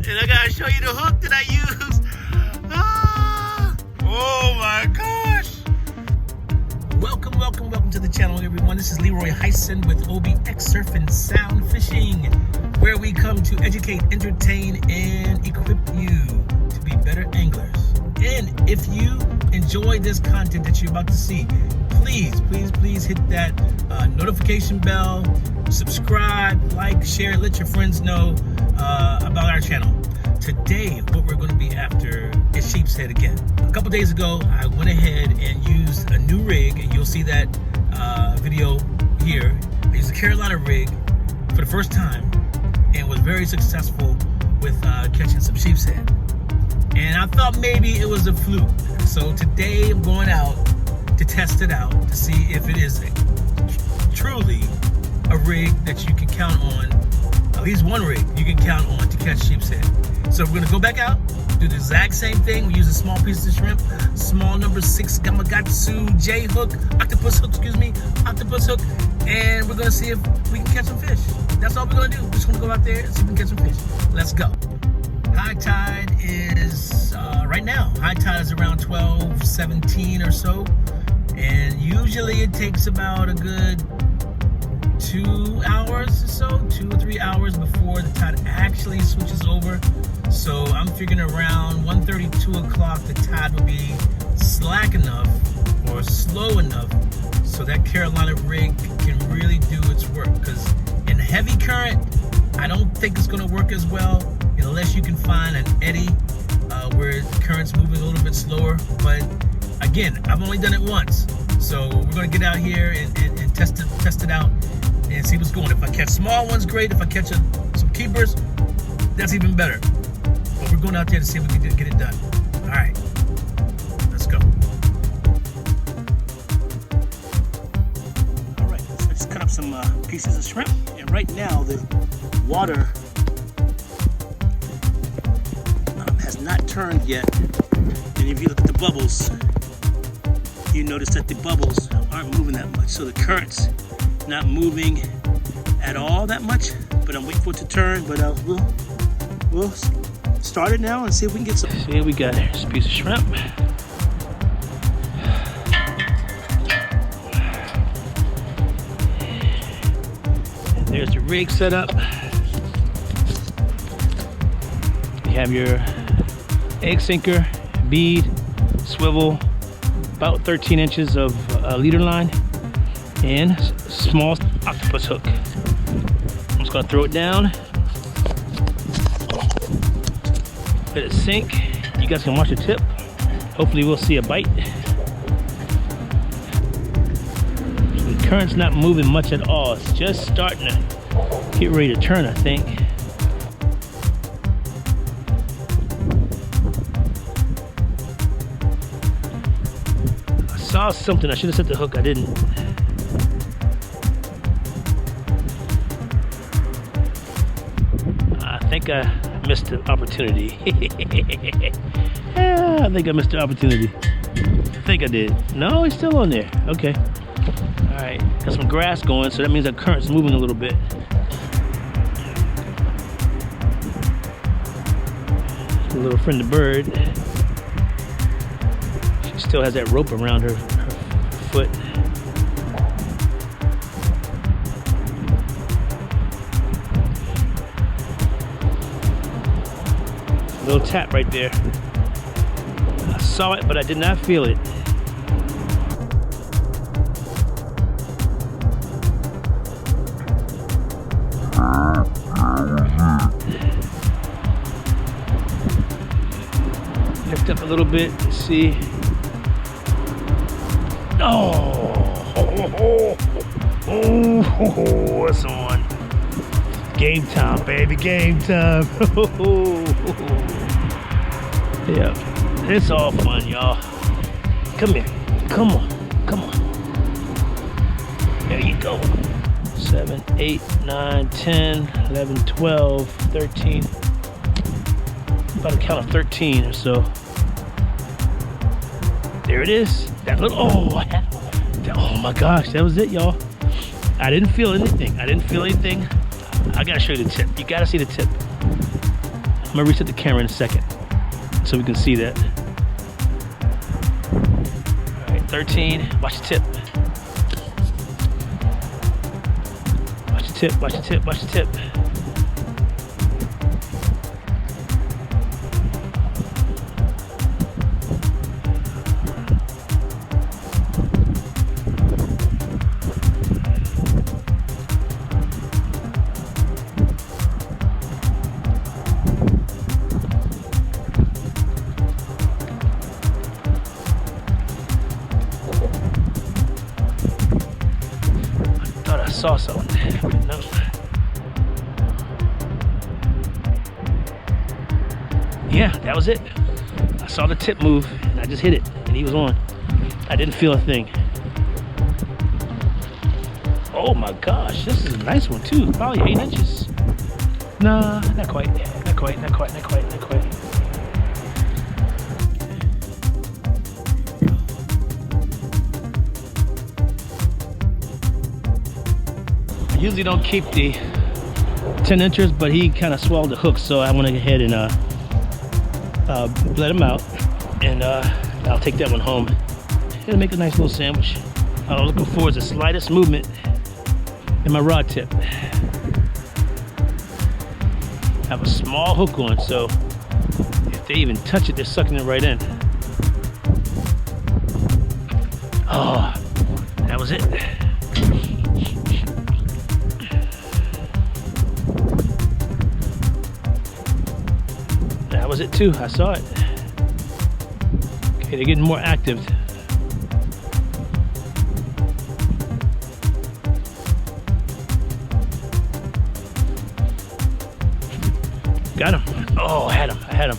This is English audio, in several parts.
And I gotta show you the hook that I used. Oh my gosh. Welcome to the channel, everyone. This is Leroy Hyson with OBX Surf and Sound Fishing, where we come to educate, entertain, and equip you to be better anglers. And if you enjoy this content that you're about to see, please hit that notification bell, subscribe, like, share, let your friends know about our channel. Today, what we're going to be after is Sheepshead again. A couple days ago, I went ahead and used a new rig, and you'll see that video here. I used a Carolina rig for the first time and was very successful with catching some Sheepshead. And I thought maybe it was a fluke. So today I'm going out to test it out to see if it is truly a rig that you can count on, at least one rig you can count on to catch Sheepshead. So we're gonna go back out, do the exact same thing. We use a small piece of shrimp, small number 6 Gamakatsu J hook, octopus hook, and we're gonna see if we can catch some fish. That's all we're gonna do. We're just gonna go out there and see if we can catch some fish. Let's go. High tide is, right now, high tide is around 12:17 or so. And usually it takes about a good 2 hours or so, 2 or 3 hours before the tide actually switches over. So I'm figuring around 1:30, 2 o'clock, the tide will be slack enough or slow enough so that Carolina rig can really do its work. Because in heavy current, I don't think it's gonna work as well unless you can find an eddy where the current's moving a little bit slower. But again, I've only done it once. So we're gonna get out here and test it out and see what's going. If I catch small ones, great. If I catch some keepers, that's even better. But we're going out there to see if we can get it done. All right, let's go. All right, so I just cut up some pieces of shrimp. And right now the water has not turned yet. And if you look at the bubbles, you notice that the bubbles aren't moving that much. So the current's not moving at all that much, but I'm waiting for it to turn. But we'll start it now and see if we can get some. See what we got here. Just a piece of shrimp. And there's the rig set up. You have your egg sinker, bead, swivel, about 13 inches of leader line, and small octopus hook. I'm just gonna throw it down, let it sink. You guys can watch the tip. Hopefully we'll see a bite. So the current's not moving much at all. It's just starting to get ready to turn, I think. I saw something. I should have set the hook. I didn't. I think I missed the opportunity. I think I missed the opportunity. I think I did. No, it's still on there. Okay. All right. Got some grass going, so that means the current's moving a little bit. A little friend of bird. She still has that rope around her foot. Little tap right there. I saw it, but I did not feel it. Lift up a little bit and see. Oh, that's on. Game time, baby, game time. Yeah, it's all fun, y'all. Come here, come on. There you go. 7, 8, 9, 10, 11, 12, 13. About a count of 13 or so. There it is. That little, oh my gosh, that was it, y'all. I didn't feel anything. I gotta show you the tip. You gotta see the tip. I'm gonna reset the camera in a second so we can see that. All right, 13. Watch the tip. Watch the tip. Watch the tip. Watch the tip. Saw something. No. Yeah, that was it. I saw the tip move and I just hit it and he was on. I didn't feel a thing. Oh my gosh, this is a nice one too. Probably 8 inches. Nah, not quite. Not quite, not quite, not quite, not quite. Usually don't keep the 10 inches, but he kind of swallowed the hook, so I went ahead and let him out, and I'll take that one home. It'll make a nice little sandwich. All I'm looking for is the slightest movement in my rod tip. I have a small hook on, so if they even touch it, they're sucking it right in. Oh, that was it. That was it too. I saw it. Okay, they're getting more active. Got him. Oh, I had him. I had him.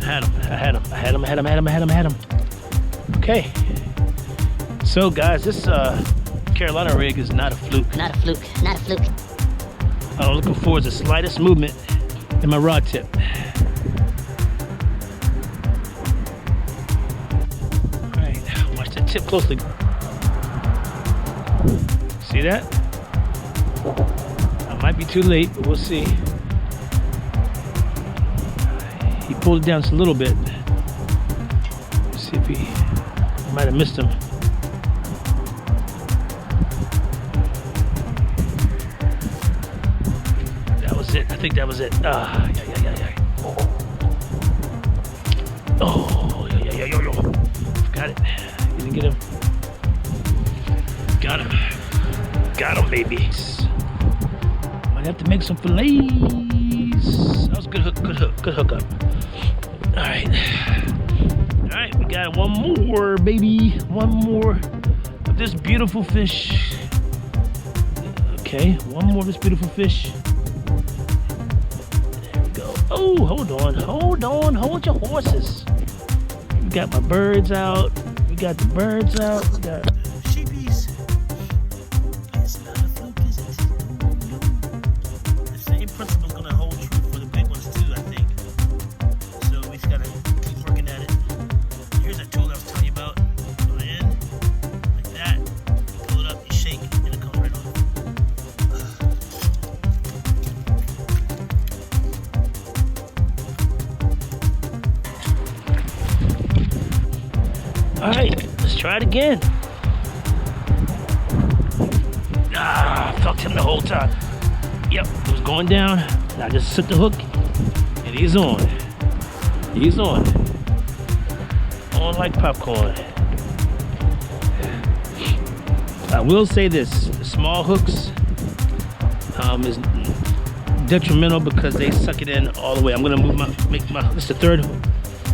I had him. I had him. I had him. I had him. I had him. I had him. I had him. Okay. So, guys, this Carolina rig is not a fluke. Not a fluke. Not a fluke. All I'm looking for is the slightest movement in my rod tip. Tip closely. See that? I might be too late, but we'll see. He pulled it down just a little bit. Let's see if he might have missed him. That was it. I think that was it. Ah, yeah. Oh, yeah. Got it. Didn't get him. Got him. Got him, baby. Might have to make some fillets. That was a good hook up. All right, we got one more, baby. One more of this beautiful fish. Okay, one more of this beautiful fish. There we go. Oh, hold on, hold your horses. We got my birds out. We got the birds out. We got sheepies. It's not a fluke, is it? No. The same principle's gonna hold true for the big ones too, I think. So we just gotta keep working at it. Here's that tool I was telling you about. Put it in like that. You pull it up, you shake, and it comes right off. All right, let's try it again. Felt him the whole time. Yep, it was going down. And I just set the hook, and he's on. He's on. On like popcorn. I will say this: the small hooks is detrimental because they suck it in all the way. I'm gonna make my. This is the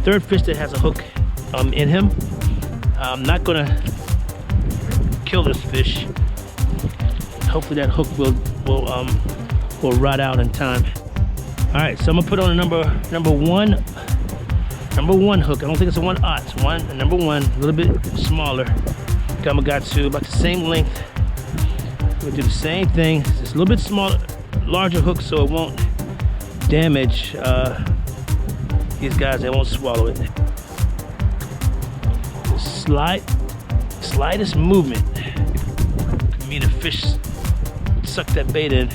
third fish that has a hook in him. I'm not gonna kill this fish. Hopefully that hook will rot out in time. All right, so I'm gonna put on a number one hook. I don't think it's a 1/0. It's number one, a little bit smaller. Gamakatsu, about the same length. We'll do the same thing. It's just a little bit smaller, larger hook, so it won't damage these guys. They won't swallow it. Slightest movement can mean a fish suck that bait in.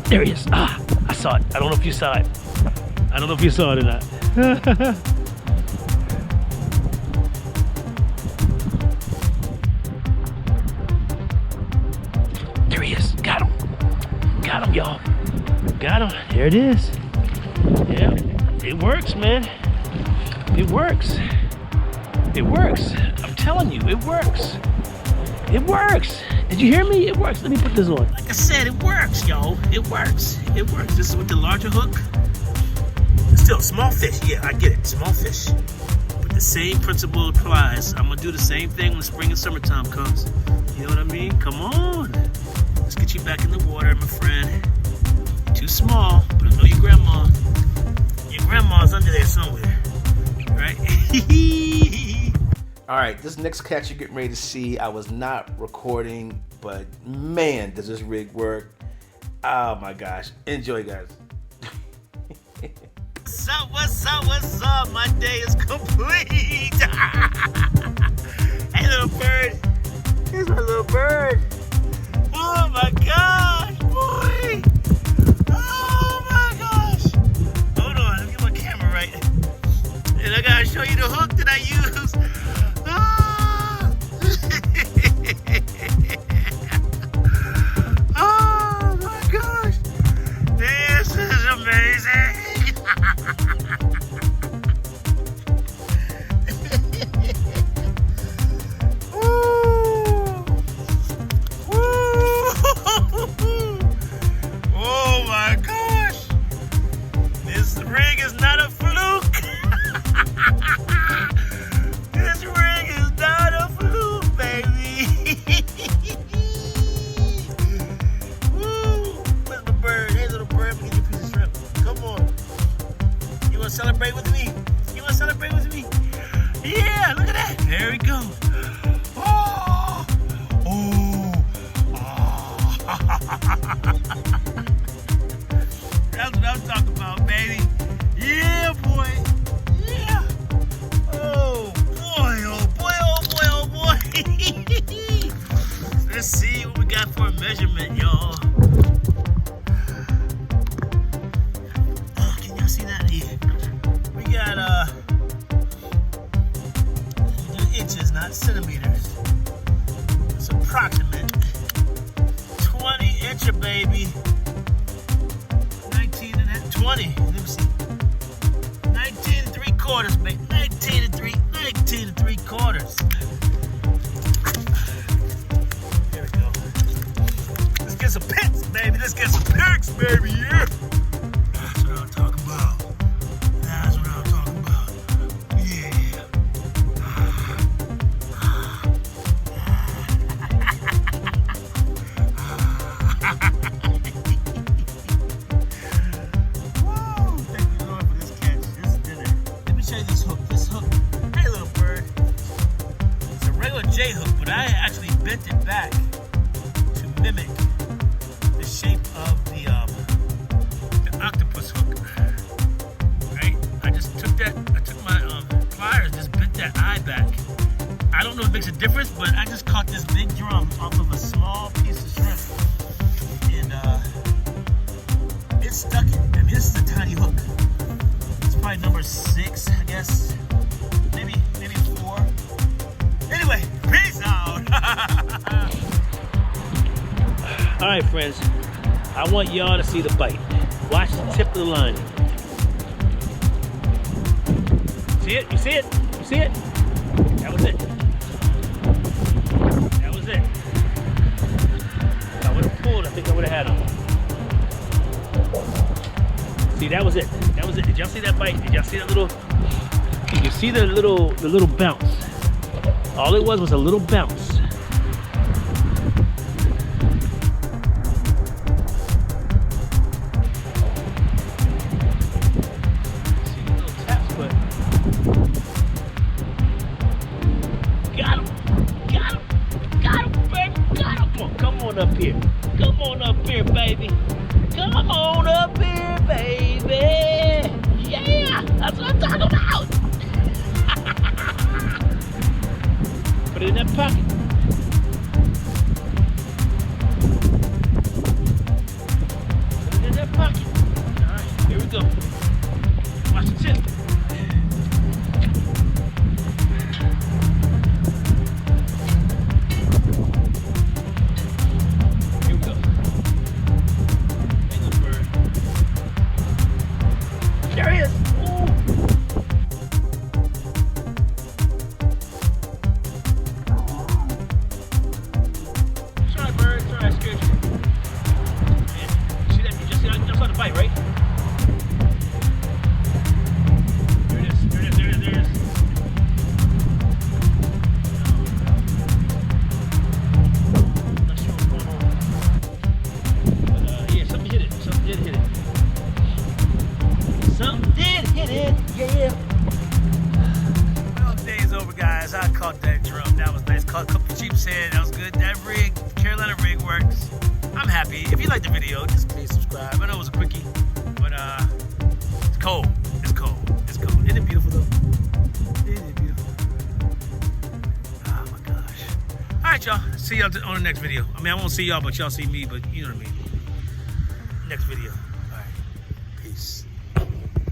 There he is. Ah, I saw it. I don't know if you saw it. I don't know if you saw it or not. There he is. Got him. Got him, y'all. Got him. There it is. Yeah, it works, man. It works. It works. I'm telling you, it works. It works. Did you hear me? It works. Let me put this on. Like I said, it works, yo. It works. It works. This is with the larger hook. Still, small fish. Yeah, I get it. Small fish. But the same principle applies. I'm going to do the same thing when spring and summertime comes. You know what I mean? Come on. Let's get you back in the water, my friend. Too small, but I know your grandma. Your grandma's under there somewhere. Right? All right, this next catch you're getting ready to see, I was not recording, but man, does this rig work. Oh my gosh. Enjoy, guys. What's up, what's up, what's up? My day is complete. Hey, little bird. Here's my little bird. Oh my gosh, boy. Oh my gosh. Hold on, let me get my camera right. And I gotta show you the hook that I use. Oh my gosh. This is amazing. Oh my gosh. This rig is not a fluke. This rig is not a fluke, baby. Woo. Where's my bird? Hey, little bird, let me get you a piece of shrimp. Come on. You want to celebrate with me? You want to celebrate with me? Yeah, look at that. There we go. Oh. Oh. Oh. That's what I'm talking about, baby. Yeah, boy. Yeah. Oh, boy. Oh, boy. Oh, boy. Oh, boy. Let's see what we got for a measurement, y'all. Oh, can y'all see that? Yeah. We got, inches, not centimeters. It's approximate. 20-incher, baby. 20. Let me see. 19 and 3/4, baby. 19 and 3/4. Here we go. Let's get some pics, baby. Let's get some pics, baby. Yeah. That's what I'm talking about. That's what I'm talking about. Yeah. J-hook, but I actually bent it back to mimic the shape of the octopus hook. Right? I just took my pliers, just bent that eye back. I don't know if it makes a difference, but I just caught this big drum off of a small piece of shrimp, and it stuck it. I mean, this is a tiny hook. It's probably number 6, I guess. Maybe 4. Anyway, peace out. All right, friends. I want y'all to see the bite. Watch the tip of the line. See it? You see it? You see it? That was it. That was it. If I would have pulled, I think I would have had him. See, that was it. That was it. Did y'all see that bite? Did y'all see that little? Did you see the little bounce? All it was a little bounce. See the little taps, but got him, baby, got him. Come on up here. Come on up here, baby. Come on up here, baby. Yeah, that's what I'm talking about. Put it in that pocket. Put it in you liked the video, just please subscribe. I know it was a quickie, but it's cold. It's cold. It's cold. Isn't it beautiful though? Isn't it beautiful? Oh my gosh. All right, y'all. See y'all on the next video. I mean, I won't see y'all, but y'all see me. But you know what I mean. Next video. All right. Peace.